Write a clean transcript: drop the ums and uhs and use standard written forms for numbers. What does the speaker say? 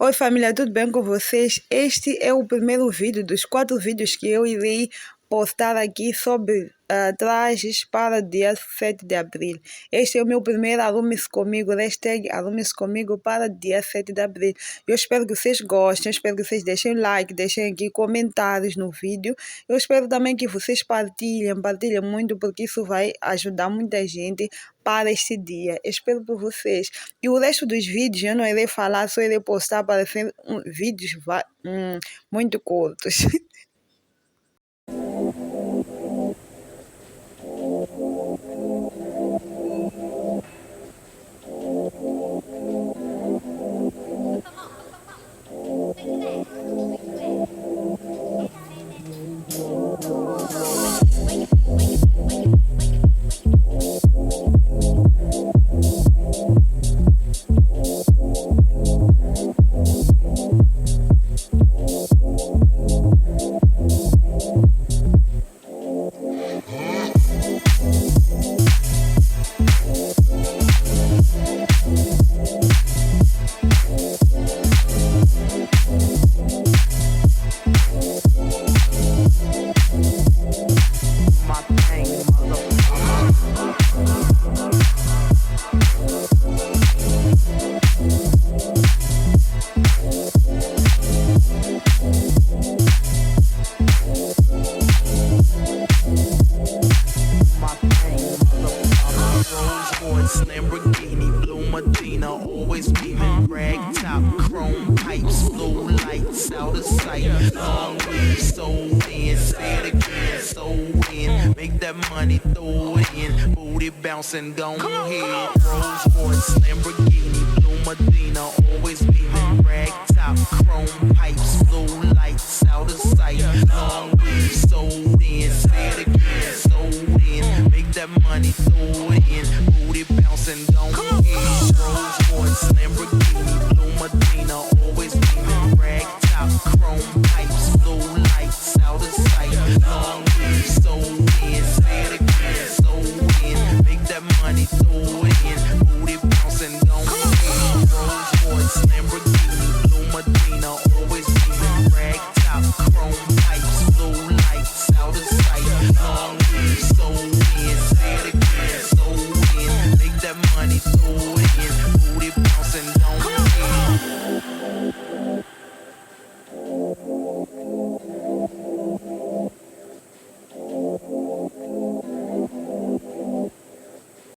Oi família, tudo bem com vocês? Este é o primeiro vídeo dos 4 vídeos que eu irei postar aqui sobre trajes para dia 7 de abril. Este é o meu primeiro Arrume-se comigo, hashtag Arrume-se comigo para dia 7 de abril. Eu espero que vocês gostem, eu espero que vocês deixem like, deixem aqui comentários no vídeo. Eu espero também que vocês partilhem muito, porque isso vai ajudar muita gente para este dia. Eu espero por vocês. E o resto dos vídeos eu não irei falar, só irei postar para ser vídeos muito curtos. Always beaming, rag top, chrome pipes, blue lights out of sight. Long way, so in, say it again, so in. Make that money, throw it in. Booty bouncing, gone ahead. Rolls Royce, Lamborghini, blue Medina. Always beaming, rag top, chrome pipes, blue lights out of sight. Long way, so in, say it again, so in. Make that money, throw it in. Booty bouncing, gone ahead. Rolls Royce, Lamborghini, blue Medina, always beaming, rag top, chrome pipes, blue lights out of sight. Long way, so in, say it again, so in. Make that money, throw it in. Booty bouncing, don't ahead. Rolls Royce, Lamborghini, blue Medina, always beaming, rag top, chrome pipes, blue lights out of sight. Long way, so in, say it again, so in. Make that money, throw it in.